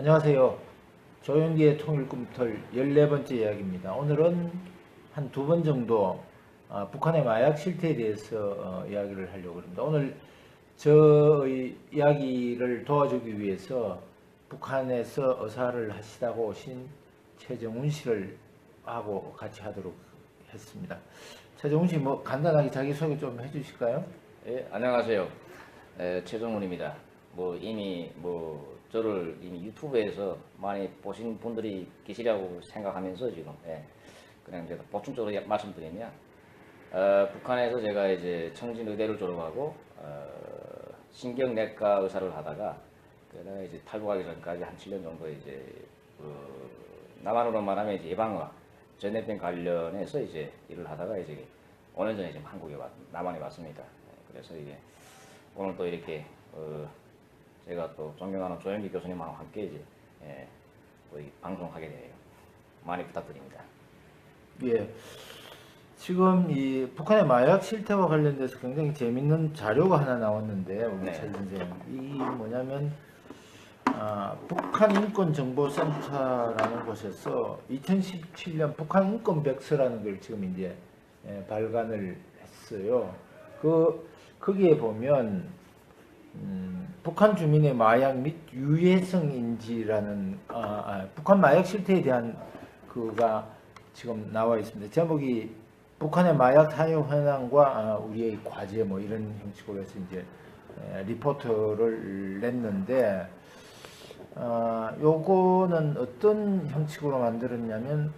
안녕하세요. 조영기의 통일꿈틀 14번째 이야기입니다. 오늘은 한 2번 정도 북한의 마약 실태에 대해서 이야기를 하려고 합니다. 오늘 저의 이야기를 도와주기 위해서 북한에서 의사를 하시다고 오신 최정훈 씨를 하고 같이 하도록 했습니다. 최정훈 씨 간단하게 자기소개 좀 해주실까요? 예, 안녕하세요. 최정훈입니다. 이미 저를 이미 유튜브에서 많이 보신 분들이 계시라고 생각하면서 지금 그냥 제가 보충적으로 말씀드리면 북한에서 제가 이제 청진의대를 졸업하고 신경내과 의사를 하다가 그다음에 이제 탈북하기 전까지 한 7년 정도 이제 남한으로 말하면 이제 예방의학, 전염병 관련해서 이제 일을 하다가 이제 5년 전에 지금 남한에 왔습니다. 그래서 이게 오늘 또 이렇게 제가 또 존경하는 조영기 교수님하고 함께 이제 또 방송하게 되네요. 많이 부탁드립니다. 예. 지금 이 북한의 마약 실태와 관련돼서 굉장히 재밌는 자료가 하나 나왔는데 우리 네. 최 선생 이 뭐냐면 북한인권정보센터라는 곳에서 2017년 북한인권백서라는 걸 지금 이제 발간을 했어요. 거기에 보면 북한 주민의 마약 및 유해성 인지라는 북한 마약 실태에 대한 그가 지금 나와 있습니다. 제목이 북한의 마약 사용 현황과 우리의 과제 이런 형식으로 해서 이제 리포트를 냈는데 요거는 어떤 형식으로 만들었냐면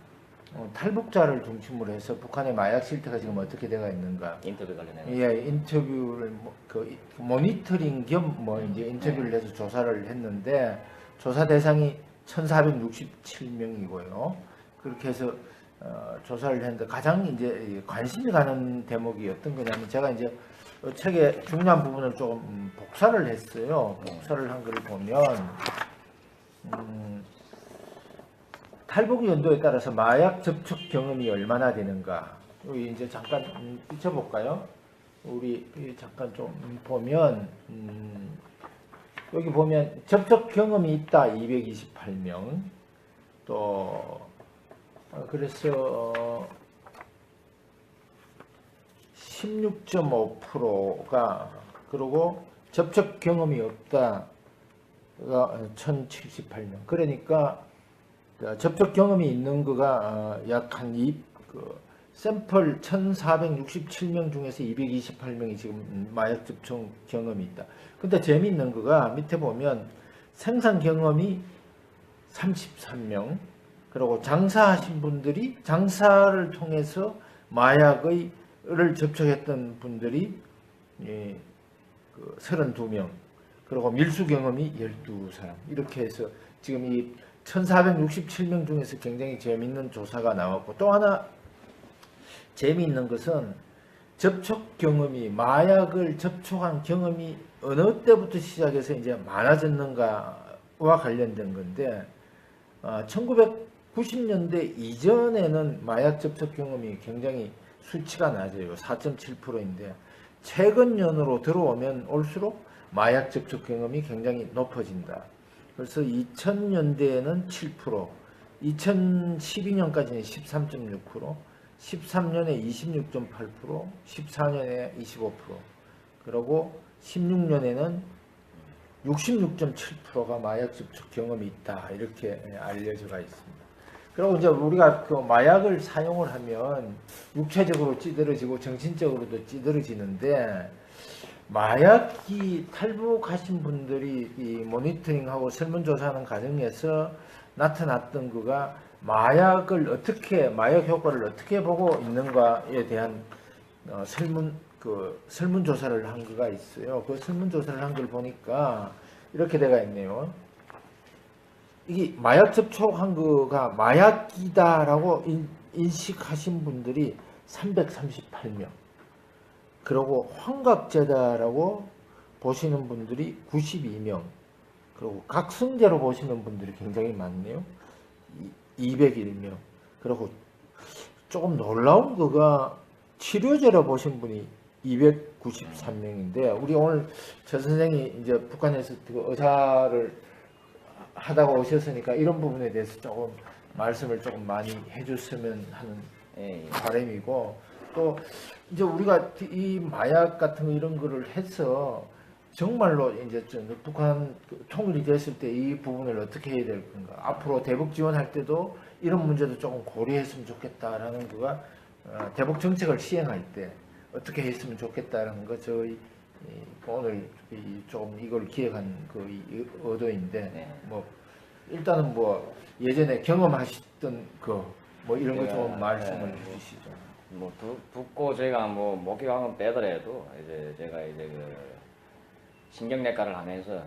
탈북자를 중심으로 해서 북한의 마약 실태가 지금 어떻게 되어 있는가 인터뷰 관련해서 인터뷰를 모니터링 겸 이제 인터뷰를 해서 조사를 했는데 조사 대상이 1,467명이고요. 그렇게 해서 조사를 했는데 가장 이제 관심이 가는 대목이 어떤 거냐면 제가 이제 책의 중요한 부분을 조금 복사를 했어요. 복사를 한 걸 보면 탈북 연도에 따라서 마약 접촉 경험이 얼마나 되는가. 여기 이제 잠깐 비춰볼까요? 우리 잠깐 좀 보면 여기 보면 접촉 경험이 있다 228명. 또 그래서 16.5%가 그리고 접촉 경험이 없다가 1,078명. 그러니까 접촉 경험이 있는 거가 약 한 샘플 1,467명 중에서 228명이 지금 마약 접촉 경험이 있다. 근데 재미있는 거가 밑에 보면 생산 경험이 33명, 그리고 장사하신 분들이 장사를 통해서 마약을 접촉했던 분들이 32명, 그리고 밀수 경험이 12사람. 이렇게 해서 지금 이 1,467명 중에서 굉장히 재미있는 조사가 나왔고, 또 하나 재미있는 것은 접촉 경험이 마약을 접촉한 경험이 어느 때부터 시작해서 이제 많아졌는가와 관련된 건데 1990년대 이전에는 마약 접촉 경험이 굉장히 수치가 낮아요. 4.7%인데 최근 년으로 들어오면 올수록 마약 접촉 경험이 굉장히 높아진다. 그래서 2000년대에는 7%, 2012년까지는 13.6%, 13년에 26.8%, 14년에 25%, 그리고 16년에는 66.7%가 마약 접촉 경험이 있다. 이렇게 알려져가 있습니다. 그리고 이제 우리가 그 마약을 사용을 하면 육체적으로 찌들어지고 정신적으로도 찌들어지는데 마약이 탈북하신 분들이 이 모니터링하고 설문조사하는 과정에서 나타났던 거가 마약 효과를 어떻게 보고 있는가에 대한 설문조사를 한 거가 있어요. 그 설문조사를 한 걸 보니까 이렇게 돼가 있네요. 이게 마약 접촉한 거가 마약이다라고 인식하신 분들이 338명. 그리고 환각제다라고 보시는 분들이 92명. 그리고 각성제로 보시는 분들이 굉장히 많네요. 201명. 그리고 조금 놀라운 거가 치료제로 보신 분이 293명인데 우리 오늘 저 선생이 이제 북한에서 그 의사를 하다가 오셨으니까 이런 부분에 대해서 조금 말씀을 조금 많이 해줬으면 하는 예, 예. 바람이고, 또 이제 우리가 이 마약 같은 거 이런 거를 해서 정말로 이제 좀 북한 통일이 됐을 때 이 부분을 어떻게 해야 될 건가, 앞으로 대북 지원할 때도 이런 문제도 조금 고려했으면 좋겠다라는 거가 대북 정책을 시행할 때 어떻게 했으면 좋겠다라는 거 저희 오늘 좀 이걸 기획한 그 의도인데, 네. 뭐 일단은 뭐 예전에 경험하셨던 거 뭐 이런 거 좀 말씀을 해주시죠. 뭐 붓고 제가 뭐 목격한 빼더라도 이제 제가 이제 그 신경내과를 하면서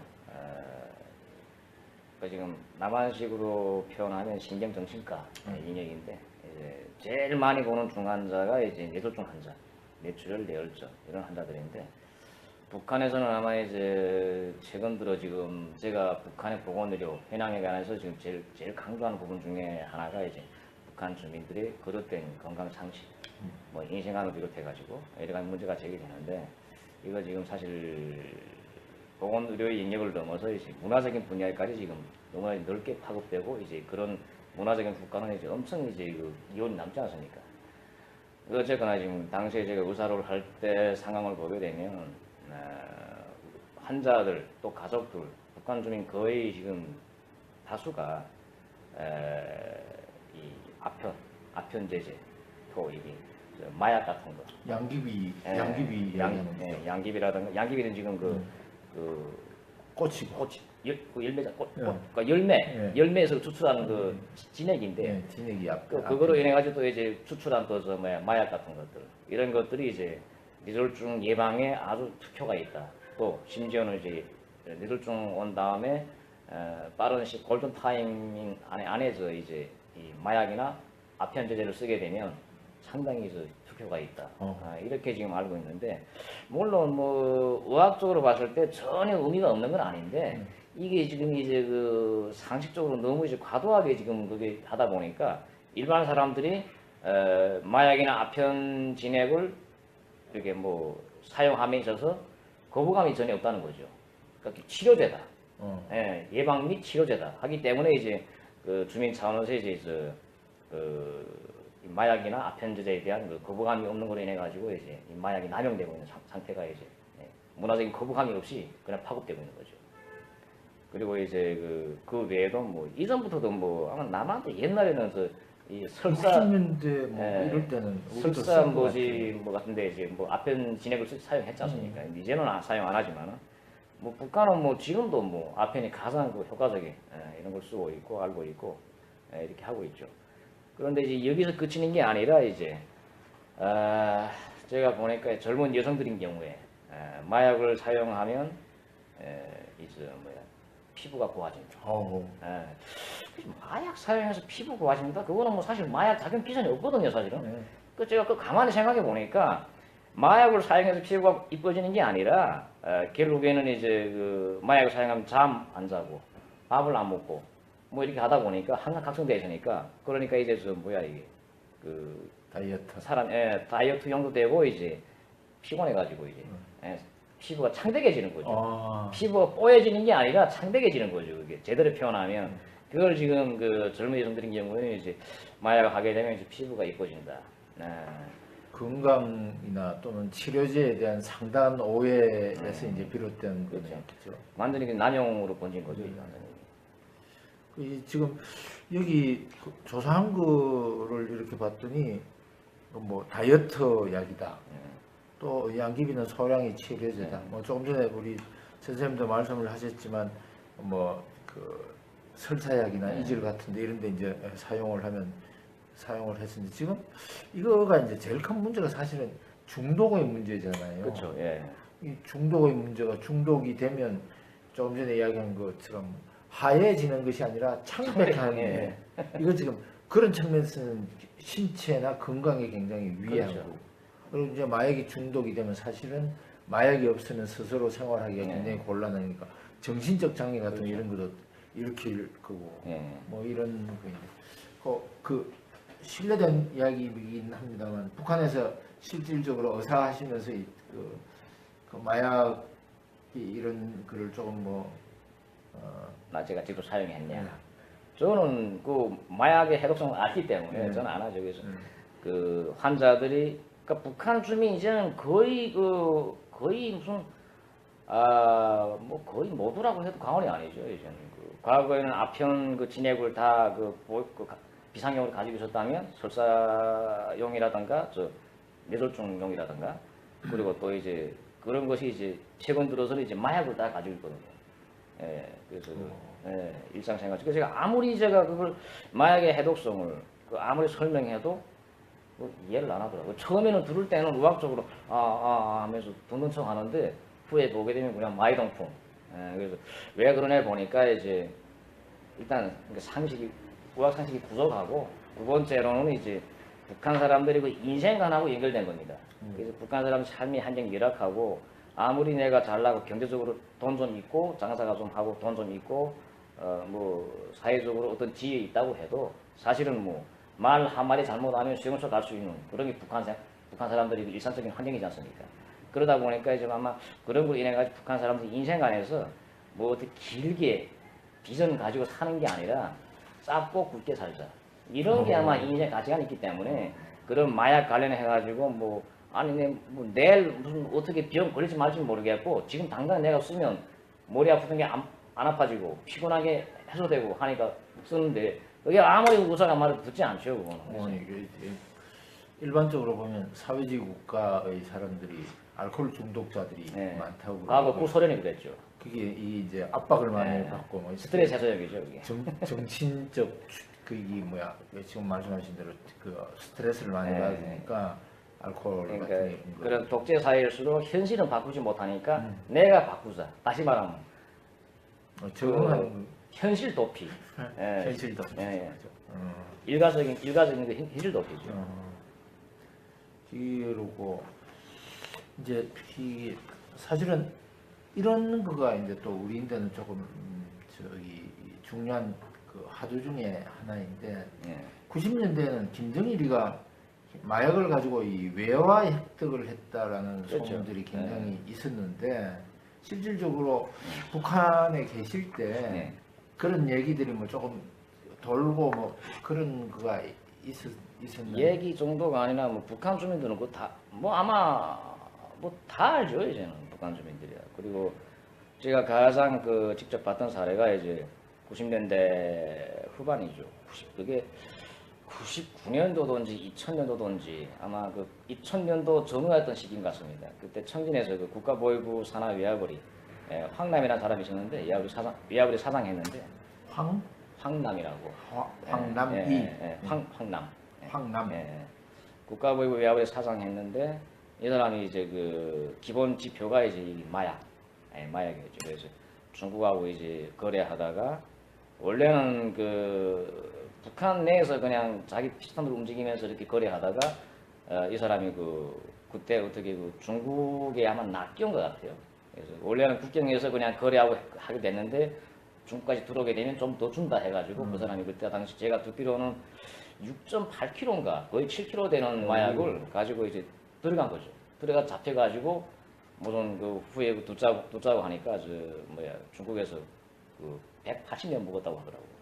그 지금 남한식으로 표현하면 신경정신과 인역인데, 이제 제일 많이 보는 중환자가 이제 뇌졸중 환자, 뇌출혈, 뇌혈전 이런 환자들인데, 북한에서는 아마 이제 최근 들어 지금 제가 북한의 보건의료 현황에 관해서 지금 제일 강조하는 부분 중에 하나가 이제 북한 주민들의 거듭된 건강 상식, 뭐 인생관을 비롯해가지고 여러 가지 문제가 제기되는데, 이거 지금 사실 보건의료의 영역을 넘어서 이제 문화적인 분야까지 지금 너무나 넓게 파급되고, 이제 그런 문화적인 국가는 이제 엄청 이제 그 이혼이 남지 않습니까? 어쨌거나 지금 당시에 제가 의사를 할 때 상황을 보게 되면 환자들 또 가족들, 북한 주민 거의 지금 다수가 이 아편제제, 또 이게 마약 같은 거, 양귀비 양귀비라든가, 양귀비는 지금 그 꽃이고 꽃, 그 열매자, 예. 그러니까 열매에서 추출하는 그 진액인데, 진액이 그거로 인해 가지고 또 이제 추출한 또 저 마약 같은 것들, 이런 것들이 이제 뇌졸중 예방에 아주 특효가 있다. 또 심지어는 이제 뇌졸중 온 다음에 빠른 골든 타이밍 안에서 이제 이 마약이나 아편제제를 쓰게 되면 상당히 특효가 있다. 이렇게 지금 알고 있는데, 물론 뭐 의학적으로 봤을 때 전혀 의미가 없는 건 아닌데, 이게 지금 이제 그 상식적으로 너무 이제 과도하게 지금 그게 하다 보니까 일반 사람들이 마약이나 아편 진액을 이렇게 뭐 사용함에 있어서 거부감이 전혀 없다는 거죠. 그러니까 치료제다. 예, 예방 및 치료제다 하기 때문에 이제 그 주민 차원에서 이제 그 마약이나 아편제제에 대한 그 거부감이 없는 걸로 인해 가지고 이제 이 마약이 남용되고 있는 상태가 이제 문화적인 거부감이 없이 그냥 파급되고 있는 거죠. 그리고 이제 그 외에도 뭐 이전부터도 뭐 아마 남한테 옛날에는 이 설사 60년대 뭐 이럴 때는 설사 뭐지 뭐 같은데 이제 뭐 아편 진액을 사용했지 않습니까? 이제는 사용 안 하지만은, 뭐 북한은 뭐 지금도 뭐 아편이 가장 그 효과적인 이런 걸 쓰고 있고 알고 있고 이렇게 하고 있죠. 그런데 이제 여기서 그치는 게 아니라 이제 제가 보니까 젊은 여성들인 경우에 마약을 사용하면 이제 피부가 고와진다. 마약 사용해서 피부 고와진다? 그거는 뭐 사실 마약 작용 기전이 없거든요, 사실은. 그 제가 그 가만히 생각해 보니까 마약을 사용해서 피부가 이뻐지는 게 아니라 결국에는 이제 그 마약을 사용하면 잠 안 자고 밥을 안 먹고 뭐 이렇게 하다 보니까 항상 각성되어 있으니까, 그러니까 이제 이게 그 다이어트 다이어트용도 되고 이제 피곤해가지고 이제 피부가 창백해지는 거죠. 피부가 뽀얘지는 게 아니라 창백해지는 거죠. 그게 제대로 표현하면, 그걸 지금 그 젊은 여성들인 경우에는 이제 마약을 하게 되면 이제 피부가 이뻐진다. 건강이나 또는 치료제에 대한 상당한 오해에서 이제 비롯된 거죠. 완전히 남용으로 번진 거죠. 지금 여기 조사한 거를 이렇게 봤더니 뭐 다이어트 약이다. 또 양귀비는 소량의 치료제다. 뭐 조금 전에 우리 선생님도 말씀을 하셨지만 뭐 그 설사약이나 이질 같은데 이런데 이제 사용을 했는데, 지금 이거가 이제 제일 큰 문제가 사실은 중독의 문제잖아요. 그렇죠. 예. 이 중독의 문제가, 중독이 되면 조금 전에 이야기한 것처럼 하얘지는 것이 아니라 창백하는 게 이거 지금 그런 측면에서는 신체나 건강에 굉장히 위해하고, 그렇죠. 그리고 이제 마약이 중독이 되면 사실은 마약이 없으면 스스로 생활하기가 굉장히 곤란하니까 정신적 장애 같은 그렇죠. 이런 것도 일으킬 거고 뭐 이런 거인데, 그 신뢰된 이야기이긴 합니다만 북한에서 실질적으로 의사하시면서 그 마약 이런 거를 조금 뭐 제가 직접 사용했냐. 저는 그 마약의 해독성을 알기 때문에 저는 안 하죠. 그래서 그 환자들이 그러니까 북한 주민 이제는 거의 무슨 뭐 거의 모두라고 해도 과언이 아니죠. 이제는 그 과거에는 아편 그 진액을 다 비상용으로 가지고 있었다면 설사용이라든가 뇌졸중용이라든가 그리고 또 이제 그런 것이 이제 최근 들어서는 이제 마약을 다 가지고 있거든요. 예, 그래서 일상생활. 그래서 제가 아무리 제가 그걸 마약의 해독성을 아무리 설명해도 이해를 안 하더라고요. 처음에는 들을 때는 의학적으로 하면서 듣는 척 하는데 후에 보게 되면 그냥 마이동풍. 그래서 왜 그러냐 보니까 이제 일단 의학 상식이 부족하고 두 번째로는 이제 북한 사람들이 그 인생관하고 연결된 겁니다. 그래서 북한 사람 삶이 한정 열악하고 아무리 내가 잘나고 경제적으로 돈 좀 있고 장사가 좀 하고 돈 좀 있고 뭐 사회적으로 어떤 지위에 있다고 해도 사실은 뭐 말 한마디 잘못하면 수용소 갈 수 있는 그런 게 북한 사람들이 일상적인 환경이지 않습니까? 그러다 보니까 이제 아마 그런 걸로 인해 가지고 북한 사람들이 인생관에서 뭐 어떻게 길게 비전 가지고 사는 게 아니라 짧고 굵게 살자 이런 게 아마 인생 가치관이 있기 때문에 그런 마약 관련해 가지고 뭐 내일 무슨 어떻게 병 걸릴지 말지 모르겠고 지금 당장 내가 쓰면 머리 아프던 게 안 아파지고 피곤하게 해소되고 하니까 쓰는데 그게 아무리 의사가 말해도 듣지 않죠. 그거는. 일반적으로 보면 사회주의 국가의 사람들이 알코올 중독자들이 많다고. 과거 구소련이 그랬죠. 그게 이제 압박을 많이 받고 뭐 스트레스 해소력이죠. 그게. 정신적 지금 말씀하신 대로 그 스트레스를 많이 받으니까 알코올 그러니까 같은 게 그런 독재 사회일수록 현실은 바꾸지 못하니까 내가 바꾸자. 다시 말하면 적응하는 현실 도피. 현실 도피. 일가적인 그 현실 도피죠. 그러고 이제 사실은 이런 거가 이제 또 우리인데는 조금 중요한 그 하도 중에 하나인데 90년대에는 김정일이가 마약을 가지고 이 외화 획득을 했다라는 그렇죠. 소문들이 굉장히 있었는데 실질적으로 북한에 계실 때 그런 얘기들이 뭐 조금 돌고 뭐 그런 거가 있었나요? 얘기 정도가 아니라 뭐 북한 주민들은 아마 다 알죠. 이제는 북한 주민들이야. 그리고 제가 가장 직접 봤던 사례가 이제 90년대 후반이죠. 그게 99년도든지 2000년도든지 아마 2000년도 전후였던 시기인 것 같습니다. 그때 청진에서 국가보위부 산하 위아버리 황남이라는 사람이 있었는데 위아버리 사장했는데 황남이라고. 황남이. 황남. 황남. 국가보위부 위아버리 사장했는데 이 사람이 이제 기본 지표가 이제 마약이었죠. 그래서 중국하고 이제 거래하다가 원래는 북한 내에서 그냥 자기 피스톤으로 움직이면서 이렇게 거래하다가 이 사람이 그때 어떻게 중국에 아마 낚여온 것 같아요. 그래서 원래는 국경에서 그냥 거래하고 하게 됐는데 중국까지 들어오게 되면 좀 더 준다 해가지고 그 사람이 그때 당시 제가 듣기로는 6.8kg인가 거의 7kg 되는 마약을 가지고 이제 들어간 거죠. 들어가 잡혀가지고 무슨 후에 붙자고 하니까 중국에서 180년 먹었다고 하더라고요.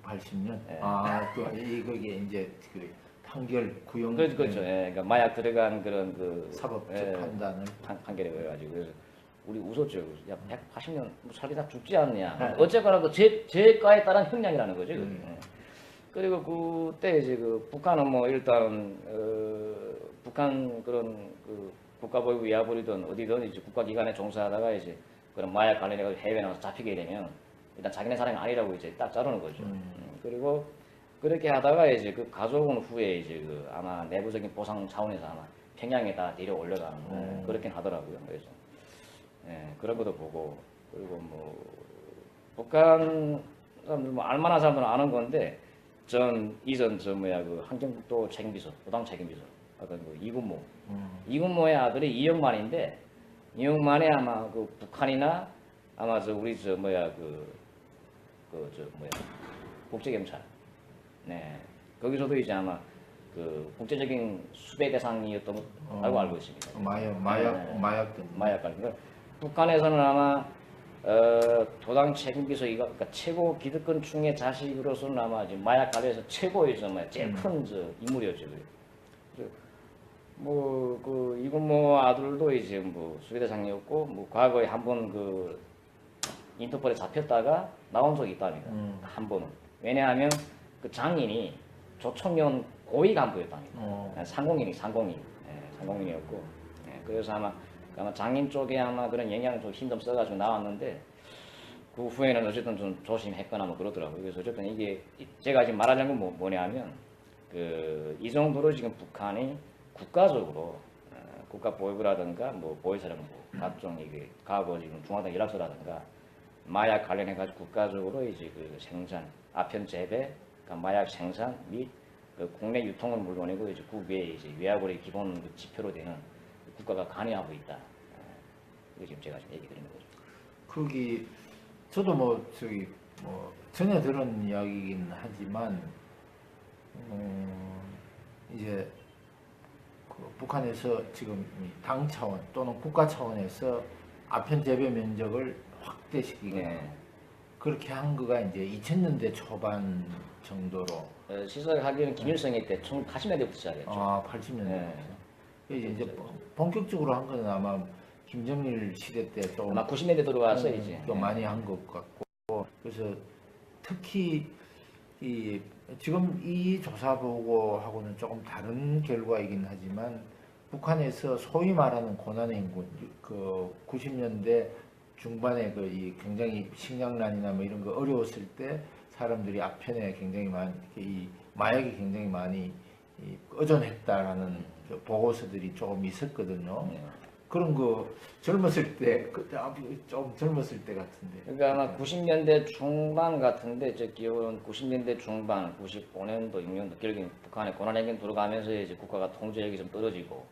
180년? 그게 이제 판결 구형. 그렇죠. 그러니까 마약 들어간 그런 사법적 판단을 판결에 의해가지고 그래서 우리 웃었죠. 야 180년 살다 죽지 않느냐. 어쨌거나 제과에 따른 형량이라는 거죠. 그리고 그때 이제 북한은 뭐 일단 북한 그런 국가보위부 위아버리든 어디든 이제 국가기관에 종사하다가 이제 그런 마약 관련해 해외 나가서 잡히게 되면 일단 자기네 사람이 아니라고 이제 딱 자르는 거죠. 그리고 그렇게 하다가 이제 가족은 후에 이제 아마 내부적인 보상 차원에서 아마 평양에 다 내려 올려가는 그렇긴 하더라고요. 그래서 그런 것도 보고 그리고 뭐 북한 사람들 뭐 알만한 사람들은 아는 건데 이전 환경북도 책임비서, 부당 책임비서 아까 이군모의 아들이 이영만인데 이영만이 아마 북한이나 아마 국제경찰 거기서도 이제 아마 국제적인 수배 대상이었던 걸로 알고 있습니다. 마약 관련. 북한에서는 아마 도당 책임 비서기가 그러니까 최고 기득권층의 자식으로서는 아마 이제 마약 관련해서 최고의 제일 큰 인물이었죠. 뭐그 이군모 아들도 이제 뭐 수배대장이었고 뭐 과거에 한번 그 인터폴에 잡혔다가 나온 적이 있답니다. 한 번은. 왜냐하면 그 장인이 조청년 고위 간부였답니다. 상공인이었고. 그래서 아마 장인 쪽에 아마 그런 영향을 좀 힘 좀 써가지고 나왔는데 그 후에는 어쨌든 좀 조심했거나 뭐 그러더라고요. 그래서 어쨌든 이게 제가 지금 말하려는 건 뭐냐면 그 이 정도로 지금 북한이 국가적으로 국가 보위부라든가 뭐 보위사령부 각종 이게 과거 지금 중앙당 연락소라든가 마약 관련해 가지고 국가적으로 이제 그 생산, 아편 재배, 그러니까 마약 생산 및 그 국내 유통은 물론이고 이제 그 외에 이제 외화거래 기본 그 지표로 되는 국가가 관여하고 있다. 이게 지금 제가 지금 얘기 드리는 거죠. 거기 저도 뭐 저기 뭐 전에 들은 이야기이긴 하지만 이제 그 북한에서 지금 이당 차원 또는 국가 차원에서 아편 재배 면적을 확대시키고 그렇게 한 거가 이제 2000년대 초반 정도로 시작하기에는 김일성이 때 1980년대부터 시작했죠. 아 80년대 이제 본격적으로 한 거는 아마 김정일 시대 때 좀 아마 90년대 들어와서 이제 좀 많이 한 것 같고 그래서 특히 이 지금 이 조사 보고하고는 조금 다른 결과이긴 하지만 북한에서 소위 말하는 고난의 인구 그 90년대 중반에 그 이 굉장히 식량난이나 뭐 이런 거 어려웠을 때 사람들이 아편에 굉장히 많이 이 마약이 굉장히 많이 의존했다라는 그 보고서들이 조금 있었거든요. 그런 거 젊었을 때, 좀 젊었을 때 같은데. 그러니까 아마 90년대 중반 같은데 제 기억은 90년대 중반, 95년도, 6년도 결국엔 북한의 고난행군 들어가면서 이제 국가가 통제력이 좀 떨어지고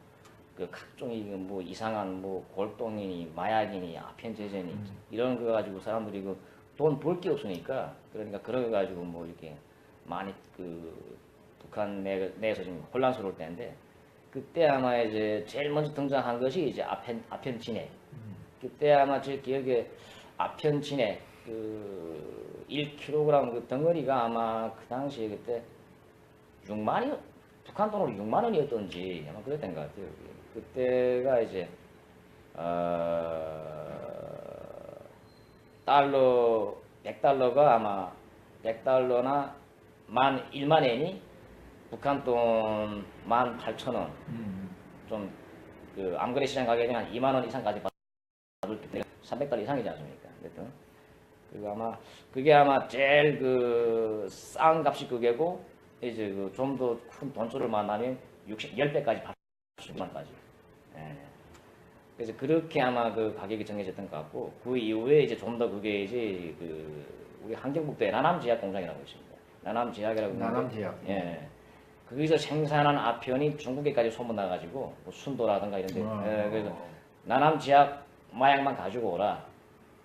그 각종이 뭐 이상한 뭐 골동이니 마약이니 아편제제니 이런 거 가지고 사람들이 그 돈 벌 게 없으니까 그러니까 그런 거 가지고 뭐 이렇게 많이 그 북한 내에서 지금 혼란스러울 때인데. 그때 아마 이제 제일 먼저 등장한 것이 이제 아편 진액. 그때 아마 제 기억에 아편 진액 그 1kg 그 덩어리가 아마 그 당시에 그때 6만이 북한 돈으로 6만 원이었던지 아마 그랬던 것 같아요. 그때가 이제 달러 100달러가 아마 100달러나 1만 엔이 북한 돈 18,000원. 좀 그 암거래 시장 가격이 한 2만 원 이상까지 받을 때 300달러 이상이지 않습니까? 하여튼 그리고 아마 그게 아마 제일 그 싼 값이 그게고 이제 그 좀 더 큰 돈줄을 만나면 10배까지 받을 수 있만까지. 예. 그래서 그렇게 아마 그 가격이 정해졌던 것 같고 그 이후에 이제 좀 더 그게 이제 그 우리 한경북도에 나남제약 공장이라고 있습니다. 나남제약이라고 나남제약. 예. 거기서 생산한 아편이 중국에까지 소문나가지고 뭐 순도라든가 이런데 그래서 나남 지약 마약만 가지고 오라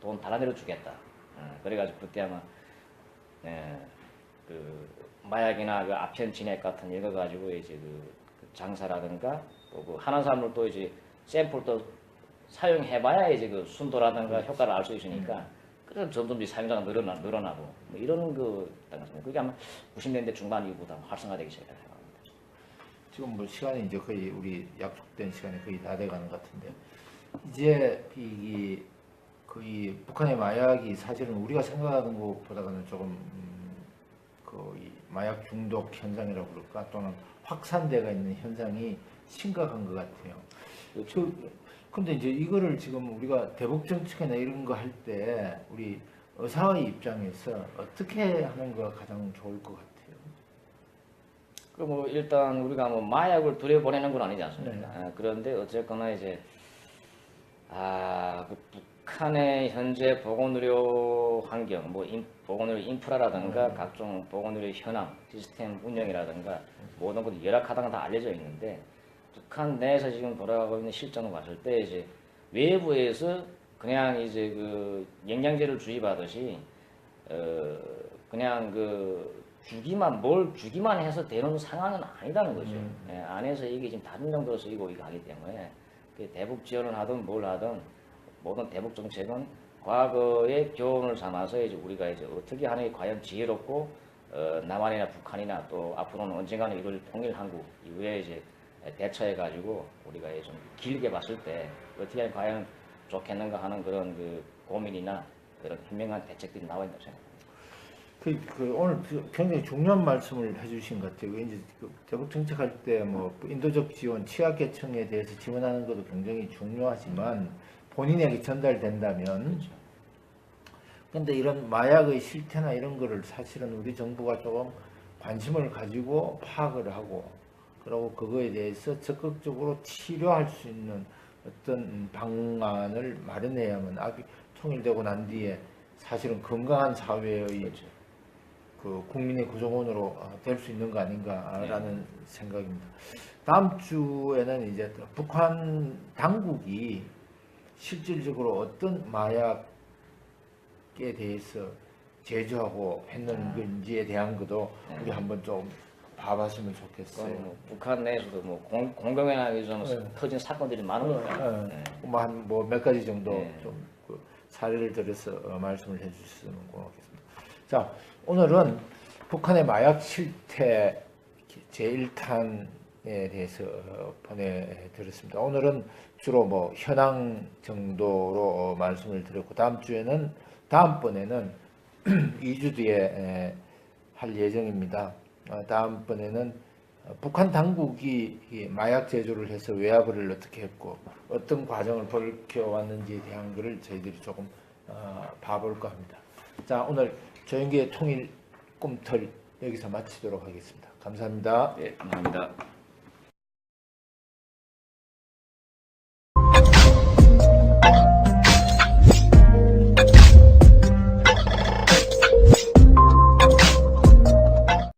돈 달아내려 주겠다. 그래가지고 그때 아마 그 마약이나 그 아편 진액 같은 이거 가지고 이제 그 장사라든가 또 그 하는 사람들도 이제 샘플도 사용해봐야 이제 그 순도라든가 효과를 알 수 있으니까 그래서 점점 사용자가 늘어나고 뭐 이런 그 그게 아마 90년대 중반 이후부터 활성화되기 시작했어요. 지금 뭐 시간이 이제 거의 우리 약속된 시간이 거의 다 돼가는 것 같은데 이제 이 거의 북한의 마약이 사실은 우리가 생각하는 것보다는 조금 이 마약 중독 현상이라고 그럴까 또는 확산돼가 있는 현상이 심각한 것 같아요. 근데 이제 이거를 지금 우리가 대북 정책이나 이런 거 할 때 우리 의사의 입장에서 어떻게 하는 거 가장 좋을 것 같아요? 그 뭐 일단 우리가 뭐 마약을 들여보내는 건 아니지 않습니까? 그런데 어쨌거나 이제 그 북한의 현재 보건의료 환경, 뭐 보건의료 인프라라든가 각종 보건의료 현황, 시스템 운영이라든가 모든 것이 열악하다는 다 알려져 있는데 북한 내에서 지금 돌아가고 있는 실정을 봤을 때 이제 외부에서 그냥 이제 그 영양제를 주입하듯이 그냥 그 뭘 주기만 해서 되는 상황은 아니다는 거죠. 안에서 이게 지금 다른 정도로 쓰이고 이거 하기 때문에 대북 지원을 하든 뭘 하든 모든 대북 정책은 과거의 교훈을 삼아서 이제 우리가 이제 어떻게 하는 게 과연 지혜롭고 남한이나 북한이나 또 앞으로는 언젠가는 이걸 통일 한국 이후에 이제 대처해 가지고 우리가 이제 좀 길게 봤을 때 어떻게 하면 과연 좋겠는가 하는 그런 그 고민이나 그런 현명한 대책들이 나와 있다고 생각합니다. 오늘 굉장히 중요한 말씀을 해주신 것 같아요. 이제 대북 정책할 때 뭐 인도적 지원, 취약계층에 대해서 지원하는 것도 굉장히 중요하지만 본인에게 전달된다면, 그렇죠. 근데 이런 마약의 실태나 이런 거를 사실은 우리 정부가 조금 관심을 가지고 파악을 하고, 그리고 그거에 대해서 적극적으로 치료할 수 있는 어떤 방안을 마련해야만 악이 통일되고 난 뒤에 사실은 건강한 사회의 그렇죠. 그 국민의 구성원으로 될 수 있는 거 아닌가라는 생각입니다. 다음 주에는 이제 또 북한 당국이 실질적으로 어떤 마약에 대해서 제조하고 했는 건지에 대한 것도 우리 한번 좀 봐봤으면 좋겠어요. 뭐 북한 내에서도 뭐 공공연하게 위해서는 터진 사건들이 많으니까. 뭐 몇 가지 정도 네. 좀 그 사례를 들어서 말씀을 해주셨으면 고맙겠습니다. 자, 오늘은 북한의 마약 실태 제1탄에 대해서 보내드렸습니다. 오늘은 주로 뭐 현황 정도로 말씀을 드렸고, 다음번에는 2주 뒤에 할 예정입니다. 다음번에는 북한 당국이 이 마약 제조를 해서 외화벌이를 어떻게 했고 어떤 과정을 벌켜왔는지에 대한 것을 저희들이 조금 봐볼까 합니다. 자, 오늘 조영기의 통일 꿈틀 여기서 마치도록 하겠습니다. 감사합니다. 네, 감사합니다.